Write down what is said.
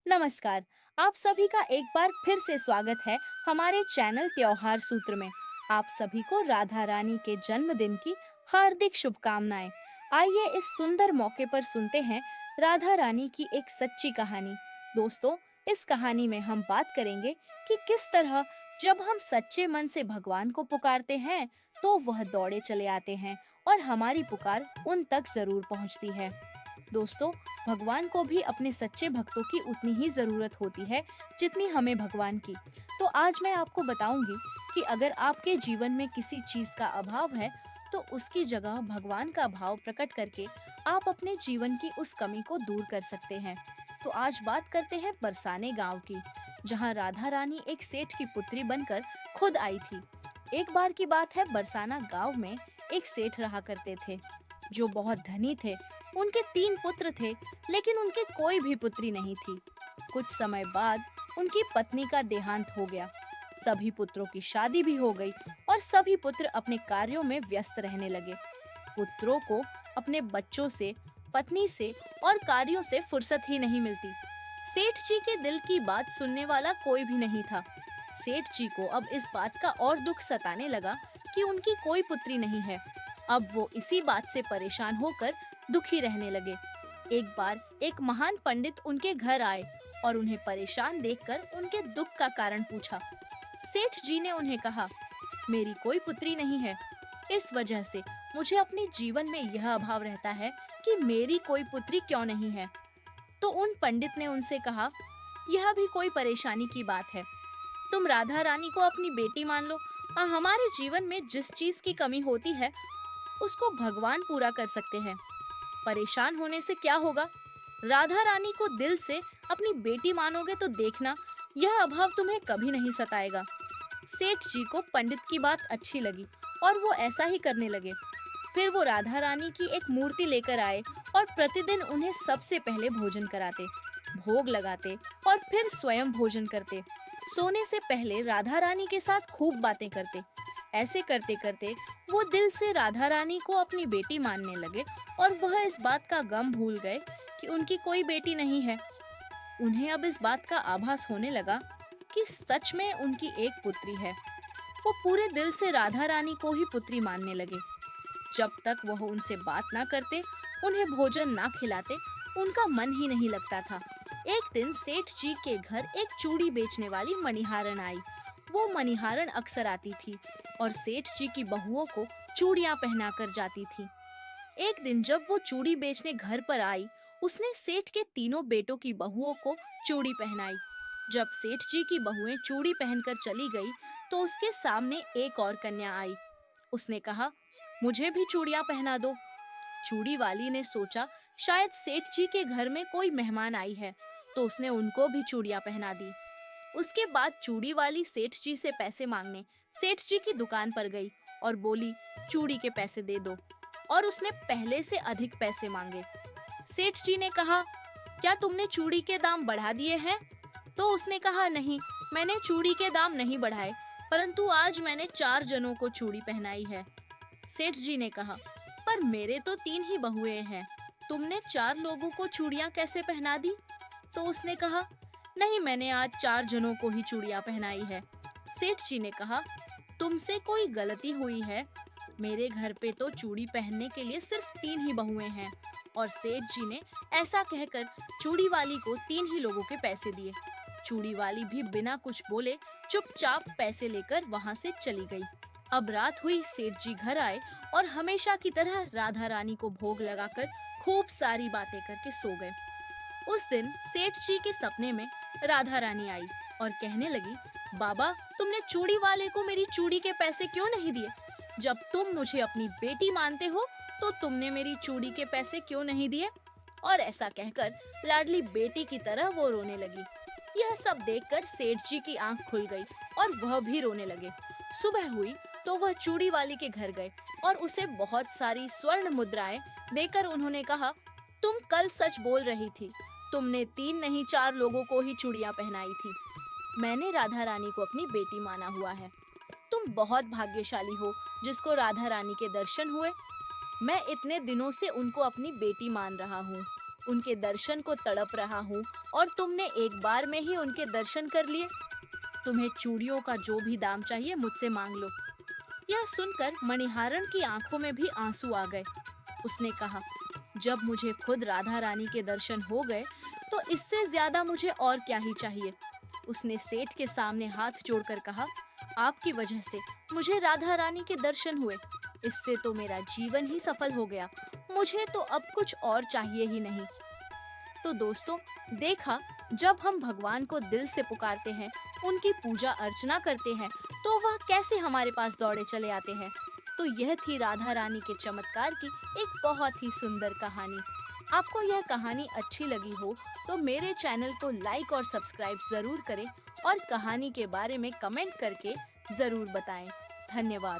नमस्कार। आप सभी का एक बार फिर से स्वागत है हमारे चैनल त्योहार सूत्र में। आप सभी को राधा रानी के जन्मदिन की हार्दिक शुभकामनाएं। आइए इस सुंदर मौके पर सुनते हैं राधा रानी की एक सच्ची कहानी। दोस्तों, इस कहानी में हम बात करेंगे कि किस तरह जब हम सच्चे मन से भगवान को पुकारते हैं तो वह दौड़े चले आते हैं और हमारी पुकार उन तक जरूर पहुंचती है। दोस्तों, भगवान को भी अपने सच्चे भक्तों की उतनी ही जरूरत होती है जितनी हमें भगवान की। तो आज मैं आपको बताऊंगी कि अगर आपके जीवन में किसी चीज का अभाव है तो उसकी जगह भगवान का भाव प्रकट करके आप अपने जीवन की उस कमी को दूर कर सकते हैं। तो आज बात करते हैं बरसाने गांव की, जहां राधा रानी एक सेठ की पुत्री बनकर खुद आई थी। एक बार की बात है, बरसाना गांव में एक सेठ रहा करते थे जो बहुत धनी थे। उनके 3 पुत्र थे, लेकिन उनके कोई भी पुत्री नहीं थी। कुछ समय बाद उनकी पत्नी का देहांत हो गया। सभी पुत्रों की शादी भी हो गई और सभी पुत्र अपने कार्यों में व्यस्त रहने लगे। पुत्रों को अपने बच्चों से, पत्नी से और कार्यों से फुर्सत ही नहीं मिलती। सेठ जी के दिल की बात सुनने वाला कोई भी नहीं था। सेठ जी को अब इस बात का और दुख सताने लगा कि उनकी कोई पुत्री नहीं है। अब वो इसी बात से परेशान होकर दुखी रहने लगे। एक बार एक महान पंडित उनके घर आए और उन्हें परेशान देखकर उनके दुख का कारण पूछा। सेठ जी ने उन्हें कहा, मेरी कोई पुत्री नहीं है। इस वजह से मुझे अपने जीवन में यह अभाव रहता है कि मेरी कोई पुत्री क्यों नहीं है। तो उन पंडित ने उनसे कहा, यह भी कोई परेशानी की बात है। तुम राधा रानी को अपनी बेटी मान लो और हमारे जीवन में जिस चीज की कमी होती है उसको भगवान पूरा कर सकते हैं। परेशान होने से क्या होगा? राधा रानी को दिल से अपनी बेटी मानोगे तो देखना, यह अभाव तुम्हें कभी नहीं सताएगा। सेठ जी को पंडित की बात अच्छी लगी और वो ऐसा ही करने लगे। फिर वो राधा रानी की एक मूर्ति लेकर आए और प्रतिदिन उन्हें सबसे पहले भोजन कराते, भोग लगाते और फिर स्वयं भोजन करते। सोने से पहले राधा रानी के साथ खूब बातें करते। ऐसे करते करते वो दिल से राधा रानी को अपनी बेटी मानने लगे और वह इस बात का गम भूल गए कि उनकी कोई बेटी नहीं है। उन्हें अब इस बात का आभास होने लगा कि सच में उनकी एक पुत्री है। वो पूरे दिल से राधा रानी को ही पुत्री मानने लगे। जब तक वह उनसे बात ना करते, उन्हें भोजन ना खिलाते, उनका मन ही नहीं लगता था। एक दिन सेठ जी के घर एक चूड़ी बेचने वाली मणिहारन आई। वो मणिहारन अक्सर आती थी और सेठ जी की बहुओं को चूड़ियां पहनाकर जाती थी। एक दिन जब वो चूड़ी बेचने घर पर आई, उसने सेठ के तीनों बेटों की बहुओं को चूड़ी पहनाई। जब सेठ जी की बहुएं चूड़ी पहनकर चली गई, तो उसके सामने एक और कन्या आई। उसने कहा, मुझे भी चूड़ियां पहना दो। चूड़ी वाली ने सोचा शायद सेठ जी के घर में कोई मेहमान आई है, तो उसने उनको भी चूड़ियां पहना दी। उसके बाद चूड़ी वाली सेठ जी से पैसे मांगने सेठ जी की दुकान पर गई और बोली, चूड़ी के पैसे दे दो। और उसने पहले से अधिक पैसे मांगे। सेठ जी ने कहा, क्या तुमने चूड़ी के दाम बढ़ा दिए हैं? तो उसने कहा, नहीं, मैंने चूड़ी के दाम नहीं बढ़ाए, परंतु आज मैंने 4 जनों को चूड़ी पहनाई है। सेठ जी ने कहा, पर मेरे तो 3 ही बहुएं हैं, तुमने 4 लोगों को चूड़ियां कैसे पहना दी? तो उसने कहा, नहीं, मैंने आज 4 जनों को ही चूड़ियां पहनाई है। सेठ जी ने कहा, तुमसे कोई गलती हुई है। मेरे घर पे तो चूड़ी पहनने के लिए सिर्फ 3 ही बहुएं हैं। और सेठ जी ने ऐसा कहकर चूड़ी वाली को 3 ही लोगों के पैसे दिए। चूड़ी वाली भी बिना कुछ बोले चुपचाप पैसे लेकर वहां से चली गई। अब रात हुई, सेठ जी घर आए और हमेशा की तरह राधा रानी को भोग लगाकर खूब सारी बातें करके सो गए। उस दिन सेठ जी के सपने में राधा रानी आई और कहने लगी, बाबा, तुमने चूड़ी वाले को मेरी चूड़ी के पैसे क्यों नहीं दिए? जब तुम मुझे अपनी बेटी मानते हो तो तुमने मेरी चूड़ी के पैसे क्यों नहीं दिए? और ऐसा कहकर लाडली बेटी की तरह वो रोने लगी। यह सब देखकर सेठ जी की आंख खुल गई और वह भी रोने लगे। सुबह हुई तो वह चूड़ी वाली के घर गए और उसे बहुत सारी स्वर्ण मुद्राएं देकर उन्होंने कहा, तुम कल सच बोल रही थी, तुमने 3 नहीं 4 लोगों को ही चूड़ियां पहनाई थी। मैंने राधा रानी को अपनी बेटी माना हुआ है। तुम बहुत भाग्यशाली हो जिसको राधा रानी के दर्शन हुए। मैं इतने दिनों से उनको अपनी बेटी मान रहा हूँ। उनके दर्शन को तड़प रहा हूँ और तुमने एक बार में ही उनके दर्शन कर लिए। तुम्हें चूड़ियों का जो भी दाम चाहिए मुझसे मांग लो। यह सुनकर मणिहारन की आंखों में भी आंसू आ गए। उसने कहा, जब मुझे खुद राधा रानी के दर्शन हो गए तो इससे ज्यादा मुझे और क्या ही चाहिए। उसने सेठ के सामने हाथ जोड़कर कहा, आपकी वजह से मुझे राधा रानी के दर्शन हुए। इससे तो मेरा जीवन ही सफल हो गया। मुझे तो अब कुछ और चाहिए ही नहीं। तो दोस्तों, देखा, जब हम भगवान को दिल से पुकारते हैं, उनकी पूजा अर्चना करते हैं, तो वह कैसे हमारे पास दौड़े चले आते हैं। तो यह थी राधा रानी के चमत्कार की एक बहुत ही सुंदर कहानी। आपको यह कहानी अच्छी लगी हो तो मेरे चैनल को लाइक और सब्सक्राइब जरूर करें और कहानी के बारे में कमेंट करके जरूर बताएं। धन्यवाद।